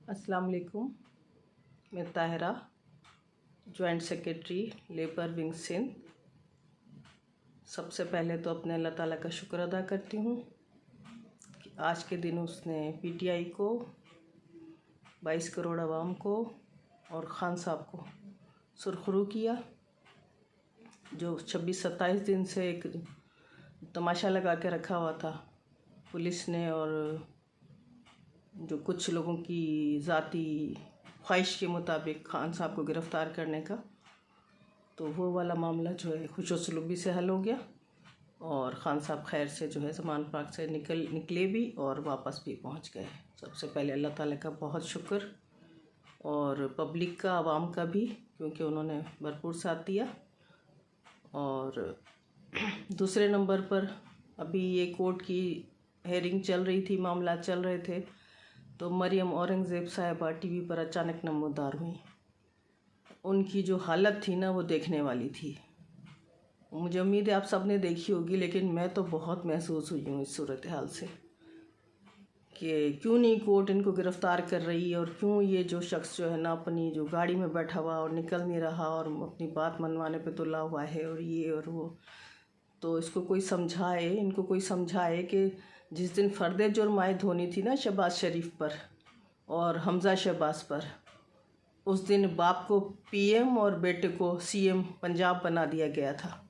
अस्सलाम वालेकुम। मैं Tahira, joint secretary labour wing Sindh. सबसे पहले तो अपने अल्लाह ताला का शुक्र अदा करती हूँ कि आज के दिन उसने पीटीआई को, 22 करोड़ आवाम को और ख़ान साहब को सुरखरू किया, जो 26-27 दिन से एक तमाशा लगा के रखा हुआ था पुलिस ने, और जो कुछ लोगों की ज़ाती ख्वाहिश के मुताबिक ख़ान साहब को गिरफ़्तार करने का, तो वो वाला मामला जो है खुशोसलूबी से हल हो गया और ख़ान साहब खैर से जो है ज़मान पाक से निकले भी और वापस भी पहुंच गए। सबसे पहले अल्लाह ताला का बहुत शुक्र, और पब्लिक का, आवाम का भी, क्योंकि उन्होंने भरपूर साथ दिया। और दूसरे नंबर पर अभी ये कोर्ट की हेयरिंग चल रही थी, मामला चल रहे थे, तो मरियम औरंगज़ेब साहिबा टीवी पर अचानक नमूदार हुई। उनकी जो हालत थी ना, वो देखने वाली थी। मुझे उम्मीद है आप सब ने देखी होगी, लेकिन मैं तो बहुत महसूस हुई हूँ इस सूरत हाल से कि क्यों नहीं कोर्ट इनको गिरफ़्तार कर रही, और क्यों ये जो शख्स जो है ना अपनी जो गाड़ी में बैठा हुआ और निकल नहीं रहा और अपनी बात मनवाने पे तुला हुआ है, और ये और वो। तो इसको कोई समझाए, इनको कोई समझाए कि जिस दिन फ़र्द जुर्म आयद होनी थी ना शहबाज शरीफ पर और हमज़ा शहबाज पर, उस दिन बाप को पीएम और बेटे को सीएम पंजाब बना दिया गया था।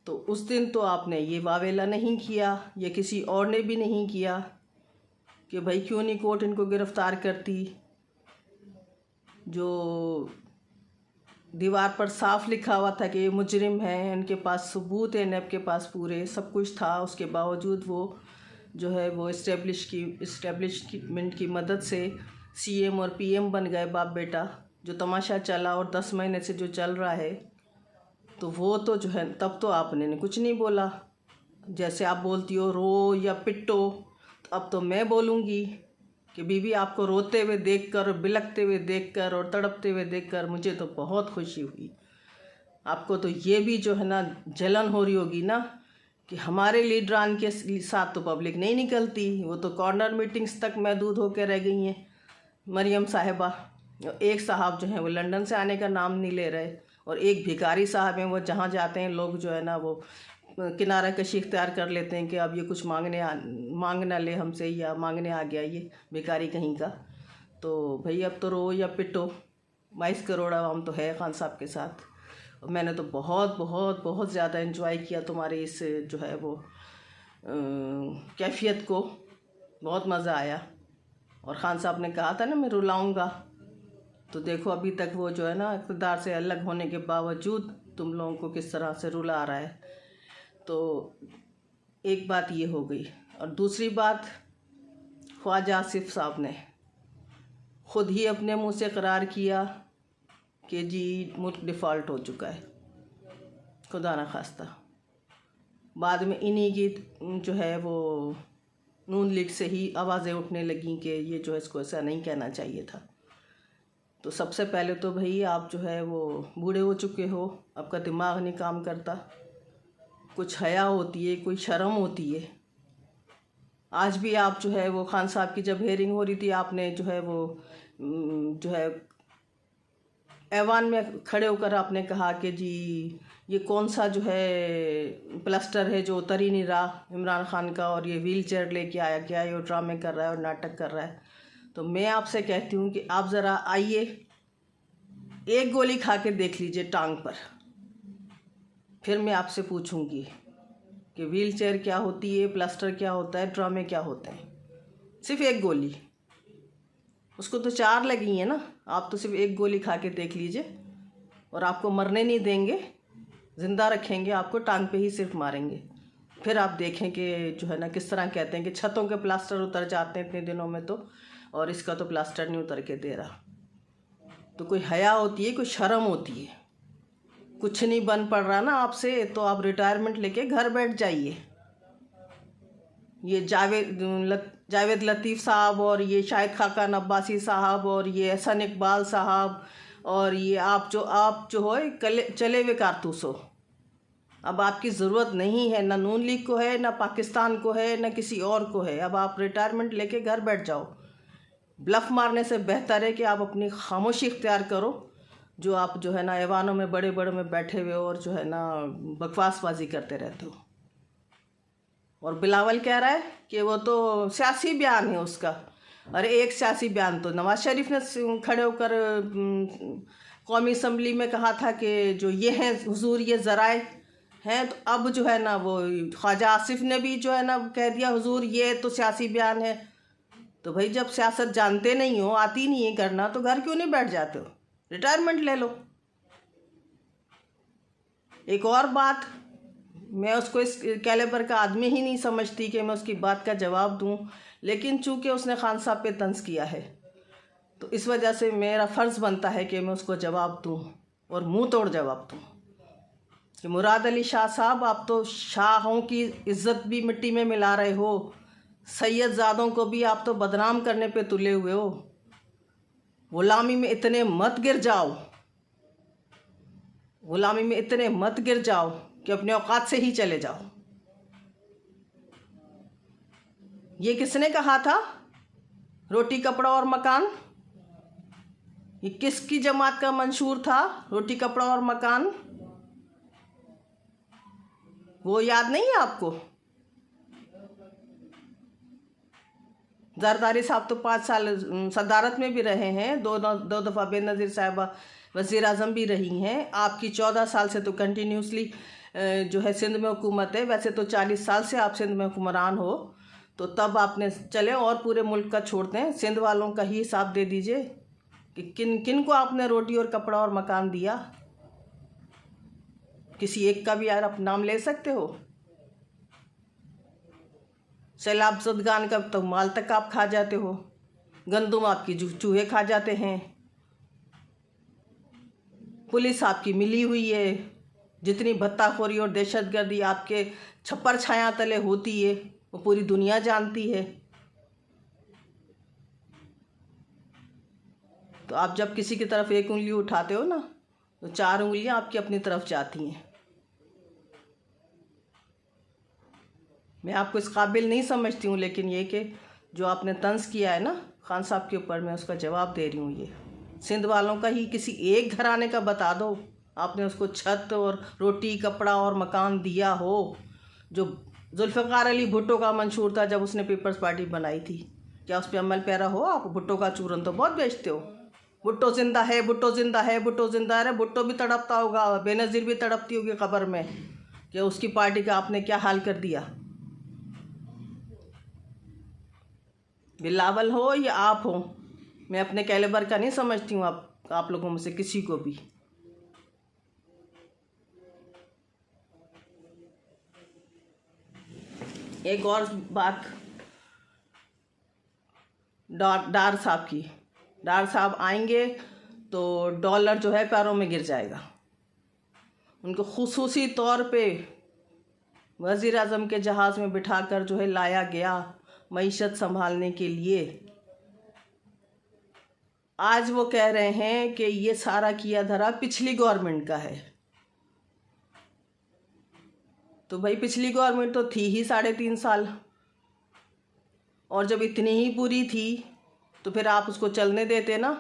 तो उस दिन तो आपने ये वावेला नहीं किया, ये किसी और ने भी नहीं किया कि भाई क्यों नहीं कोर्ट इनको गिरफ़्तार करती। जो दीवार पर साफ लिखा हुआ था कि ये मुजरिम हैं, इनके पास सबूत है, नैब के पास पूरे सब कुछ था, उसके बावजूद वो जो है वो इस्टेब्लिशमेंट की मदद से सीएम और पीएम बन गए, बाप बेटा। जो तमाशा चला और 10 महीने से जो चल रहा है, तो वो तो जो है तब तो आपने कुछ नहीं बोला। जैसे आप बोलती हो रो या पिटो, तो अब तो मैं बोलूँगी कि बीबी आपको रोते हुए देखकर, बिलखते हुए देखकर और तड़पते हुए देखकर मुझे तो बहुत खुशी हुई। आपको तो ये भी जो है ना जलन हो रही होगी ना कि हमारे लीडरान के साथ तो पब्लिक नहीं निकलती, वो तो कॉर्नर मीटिंग्स तक महदूद होकर रह गई हैं मरियम साहिबा। एक साहब जो हैं वो लंदन से आने का नाम नहीं ले रहे, और एक भिखारी साहब हैं, वो जहाँ जाते हैं लोग जो है ना वो किनारा कशी इख्तियार कर लेते हैं कि अब ये कुछ मांग ना ले हमसे, या मांगने आ गया ये भिखारी कहीं का। तो भाई अब तो रो या पिटो, 22 करोड़ आवाम तो है ख़ान साहब के साथ। और मैंने तो बहुत बहुत बहुत ज़्यादा एंजॉय किया तुम्हारे इस जो है वो कैफियत को, बहुत मज़ा आया। और ख़ान साहब ने कहा था ना मैं रुलाऊंगा, तो देखो अभी तक वो जो है ना इक़्तिदार से अलग होने के बावजूद तुम लोगों को किस तरह से रुला रहा है। तो एक बात ये हो गई, और दूसरी बात, ख्वाजा आसिफ साहब ने ख़ुद ही अपने मुंह से इकरार किया कि जी मुल्क डिफ़ॉल्ट हो चुका है, खुदा न खास्ता। बाद में इन्हीं की जो है वो नून लीग से ही आवाज़ें उठने लगीं कि ये जो है इसको ऐसा नहीं कहना चाहिए था। तो सबसे पहले तो भाई आप जो है वो बूढ़े हो चुके हो, आपका दिमाग नहीं काम करता, कुछ हया होती है, कोई शर्म होती है। आज भी आप जो है वो ख़ान साहब की जब हेयरिंग हो रही थी, आपने जो है वो जो है ऐवान में खड़े होकर आपने कहा कि जी ये कौन सा जो है प्लास्टर है जो उतर ही नहीं रहा इमरान खान का, और ये व्हील चेयर लेके आया, क्या ये ड्रामे कर रहा है और नाटक कर रहा है। तो मैं आपसे कहती हूँ कि आप ज़रा आइए, एक गोली खा के देख लीजिए टांग पर, फिर मैं आपसे पूछूंगी कि व्हील चेयर क्या होती है, प्लास्टर क्या होता है, ड्रामे क्या होते हैं। सिर्फ एक गोली, उसको तो 4 लगी हैं ना, आप तो सिर्फ एक गोली खा के देख लीजिए, और आपको मरने नहीं देंगे, ज़िंदा रखेंगे, आपको टांग पे ही सिर्फ मारेंगे। फिर आप देखें कि जो है ना किस तरह कहते हैं कि छतों के प्लास्टर उतर जाते हैं इतने दिनों में, तो और इसका तो प्लास्टर नहीं उतर के दे रहा। तो कोई हया होती है, कोई शर्म होती है। कुछ नहीं बन पड़ रहा ना आपसे, तो आप रिटायरमेंट लेके घर बैठ जाइए। ये जावेद लतीफ़ साहब और ये शाहिद खाकान अब्बासी साहब और ये एहसन इकबाल साहब और ये आप जो हो चले हुए कारतूस हो। अब आपकी ज़रूरत नहीं है, ना नून लीग को है, ना पाकिस्तान को है, ना किसी और को है। अब आप रिटायरमेंट लेके घर बैठ जाओ। ब्लफ मारने से बेहतर है कि आप अपनी खामोशी इख्तियार करो, जो आप जो है ना ऐवानों में बड़े बड़े में बैठे हुए और जो है ना बकवासबाजी करते रहते हो। और बिलावल कह रहा है कि वो तो सियासी बयान है उसका। अरे एक सियासी बयान तो नवाज शरीफ ने खड़े होकर कौमी असम्बली में कहा था कि जो ये हैं हुजूर ये ज़राए हैं, तो अब जो है ना वो ख्वाजा आसिफ ने भी जो है ना कह दिया हुजूर ये तो सियासी बयान है। तो भाई जब सियासत जानते नहीं हो, आती नहीं है करना, तो घर क्यों नहीं बैठ जाते हो, रिटायरमेंट ले लो। एक और बात, मैं उसको इस कैलिबर का आदमी ही नहीं समझती कि मैं उसकी बात का जवाब दूं, लेकिन चूंकि उसने खान साहब पे तंज किया है तो इस वजह से मेरा फ़र्ज़ बनता है कि मैं उसको जवाब दूं, और मुंह तोड़ जवाब दूं कि मुराद अली शाह साहब, आप तो शाहों की इज़्ज़त भी मिट्टी में मिला रहे हो, सैयदज़ादों को भी आप तो बदनाम करने पे तुले हुए हो। ग़ुलामी में इतने मत गिर जाओ, ग़ुलामी में इतने मत गिर जाओ कि अपने औकात से ही चले जाओ। ये किसने कहा था, रोटी कपड़ा और मकान? ये किसकी जमात का मंशूर था, रोटी कपड़ा और मकान? वो याद नहीं है आपको? जरदारी साहब तो 5 साल सदारत में भी रहे हैं, दो दफ़ा बेनज़ीर साहिबा वज़ीर आज़म भी रही हैं। आपकी 14 साल से तो कंटिन्यूसली जो है सिंध में हुकूमत है। वैसे तो 40 साल से आप सिंध में हुक्मरान हो, तो तब आपने चले और पूरे मुल्क का छोड़ते हैं, सिंध वालों का ही हिसाब दे दीजिए कि किन किन को आपने रोटी और कपड़ा और मकान दिया। किसी एक का भी यार आप नाम ले सकते हो? सैलाब ज़दगान का तो माल तक आप खा जाते हो, गंदुम आपकी चूहे खा जाते हैं, पुलिस आपकी मिली हुई है, जितनी भत्ताखोरी और दहशतगर्दी आपके छप्पर छाया तले होती है वो पूरी दुनिया जानती है। तो आप जब किसी की तरफ एक उंगली उठाते हो ना, तो 4 उंगलियां आपकी अपनी तरफ जाती हैं। मैं आपको इस काबिल नहीं समझती हूँ, लेकिन ये कि जो आपने तंज किया है ना खान साहब के ऊपर, मैं उसका जवाब दे रही हूँ। ये सिंध वालों का ही किसी एक घराने का बता दो आपने उसको छत और रोटी कपड़ा और मकान दिया हो, जो जुल्फ़िकार अली भुट्टो का मंशूर था जब उसने पीपल्स पार्टी बनाई थी। क्या उस पर अमल पैरा हो आप? भुट्टो का चूरन तो बहुत बेचते हो, भुट्टो जिंदा है, भुट्टो जिंदा है, भुट्टो जिंदा है। भुट्टो भी तड़पता होगा, बेनज़ीर भी तड़पती होगी कब्र में कि उसकी पार्टी का आपने क्या हाल कर दिया। बिलावल हो या आप हो, मैं अपने कैलिबर का नहीं समझती हूँ आप लोगों में से किसी को भी। एक और बात डार साहब की, डार साहब आएंगे तो डॉलर जो है पैरों में गिर जाएगा। उनको खुसूसी तौर पे वज़ीर आज़म के जहाज़ में बिठाकर जो है लाया गया मईशत संभालने के लिए। आज वो कह रहे हैं कि ये सारा किया धरा पिछली गवर्नमेंट का है। तो भाई पिछली गवर्नमेंट तो थी ही 3.5 साल, और जब इतनी ही बुरी थी तो फिर आप उसको चलने देते ना।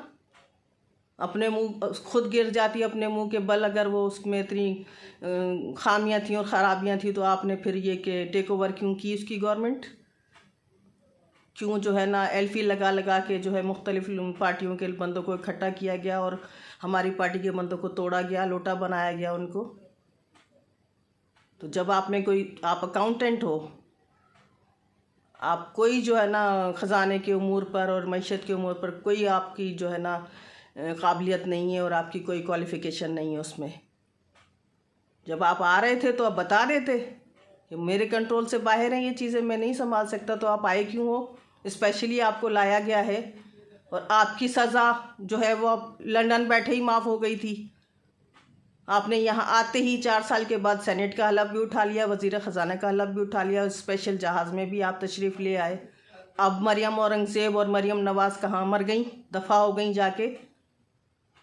अपने मुंह खुद गिर जाती अपने मुंह के बल, अगर वो उसमें इतनी खामियां थी और ख़राबियां थी, तो आपने फिर ये कि टेक ओवर क्यों की उसकी गवर्नमेंट? क्यों जो है ना एल्फी लगा लगा के जो है मुख्तलिफ पार्टियों के बंदों को इकट्ठा किया गया और हमारी पार्टी के बंदों को तोड़ा गया, लोटा बनाया गया उनको। तो जब आप में कोई, आप अकाउंटेंट हो, आप कोई जो है ना ख़जाने के उमूर पर और मईशत के उमूर पर कोई आपकी जो है ना काबिलियत नहीं है और आपकी कोई क्वालिफ़िकेशन नहीं है उसमें। जब आप आ रहे थे तो आप बता देते कि मेरे कंट्रोल से बाहर हैं ये चीज़ें, मैं नहीं संभाल सकता। तो आप आए क्यों हो? स्पेशली आपको लाया गया है और आपकी सज़ा जो है वो लंदन बैठे ही माफ़ हो गई थी। आपने यहाँ आते ही 4 साल के बाद सेनेट का हलफ भी उठा लिया, वज़ीर ख़जाना का हलफ भी उठा लिया, स्पेशल जहाज़ में भी आप तशरीफ़ ले आए। अब मरियम औरंगज़ेब और मरियम नवाज़ कहाँ मर गई, दफ़ा हो गई जाके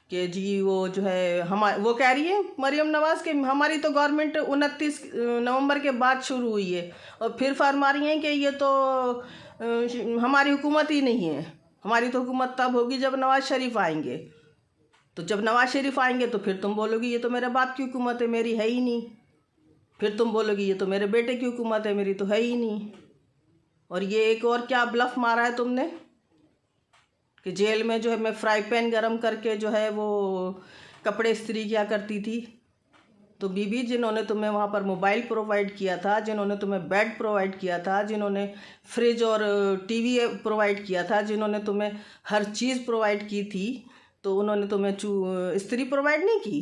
कि जी वो जो है वो कह रही है मरियम नवाज़ के हमारी तो गवर्नमेंट 29 नवंबर के बाद शुरू हुई है, और फिर फरमा रही हैं कि ये तो हमारी हुकूमत ही नहीं है। हमारी तो हुकूमत तब होगी जब नवाज़ शरीफ आएंगे। तो जब नवाज़ शरीफ आएंगे तो फिर तुम बोलोगी ये तो मेरे बाप की हुकूमत है, मेरी है ही नहीं। फिर तुम बोलोगी ये तो मेरे बेटे की हुकूमत है, मेरी तो है ही नहीं। और ये एक और क्या ब्लफ मारा है तुमने कि जेल में जो है मैं फ्राई पैन गरम करके जो है वो कपड़े इस्त्री किया करती थी। तो बीबी, जिन्होंने तुम्हें वहाँ पर मोबाइल प्रोवाइड किया था, जिन्होंने तुम्हें बेड प्रोवाइड किया था, जिन्होंने फ्रिज और टीवी प्रोवाइड किया था, जिन्होंने तुम्हें हर चीज़ प्रोवाइड की थी, तो उन्होंने तुम्हें इस्त्री प्रोवाइड नहीं की?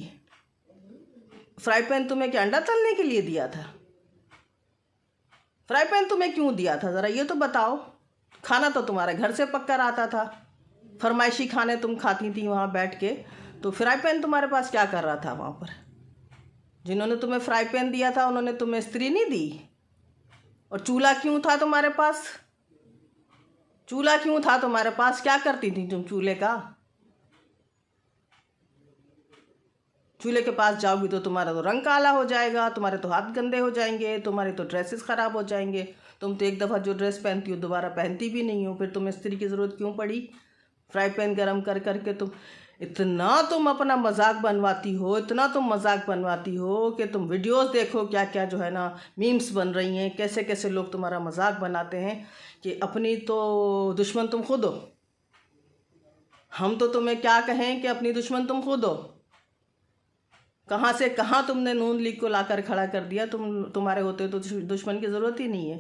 फ्राई पैन तुम्हें क्या अंडा तलने के लिए दिया था? फ्राई पैन तुम्हें क्यों दिया था, ज़रा ये तो बताओ। खाना तो तुम्हारे घर से पककर आता था, फरमाइशी खाने तुम खाती थी वहाँ बैठ के। तो फ्राई पैन तुम्हारे पास क्या कर रहा था वहाँ पर? जिन्होंने तुम्हें फ्राई पैन दिया था उन्होंने तुम्हें इस्त्री नहीं दी? और चूल्हा क्यों था तुम्हारे पास? चूल्हा क्यों था तुम्हारे पास? क्या करती थी तुम चूल्हे का? चूल्हे के पास जाओगी तो तुम्हारा तो रंग काला हो जाएगा, तुम्हारे तो हाथ गंदे हो जाएंगे, तुम्हारे तो ड्रेसेस ख़राब हो जाएंगे। तुम तो एक दफ़ा जो ड्रेस पहनती हो दोबारा पहनती भी नहीं हो, फिर तुम्हें इस्त्री की ज़रूरत क्यों पड़ी? फ्राई पैन गरम कर करके तुम अपना मजाक बनवाती हो, इतना तुम मजाक बनवाती हो कि तुम वीडियोस देखो क्या क्या जो है ना मीम्स बन रही हैं, कैसे कैसे लोग तुम्हारा मजाक बनाते हैं कि अपनी तो दुश्मन तुम खुद हो। हम तो तुम्हें क्या कहें कि अपनी दुश्मन तुम खुद हो। कहाँ से कहाँ तुमने नून लीग को लाकर खड़ा कर दिया। तुम्हारे होते तो दुश्मन की ज़रूरत ही नहीं है।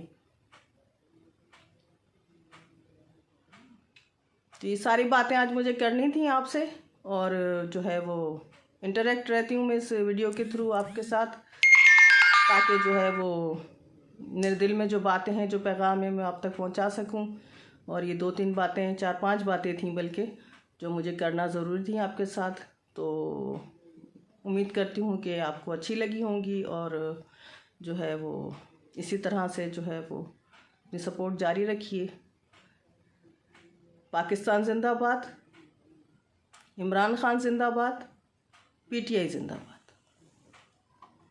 तो ये सारी बातें आज मुझे करनी थी आपसे, और जो है वो इंटरेक्ट रहती हूँ मैं इस वीडियो के थ्रू आपके साथ, ताकि जो है वो मेरे दिल में जो बातें हैं, जो पैगाम है, मैं आप तक पहुँचा सकूँ। और ये 2-3 बातें, 4-5 बातें थीं बल्कि, जो मुझे करना ज़रूरी थी आपके साथ। तो उम्मीद करती हूँ कि आपको अच्छी लगी होंगी, और जो है वो इसी तरह से जो है वो अपनी सपोर्ट जारी रखिए। पाकिस्तान जिंदाबाद, इमरान खान जिंदाबाद, PTI जिंदाबाद।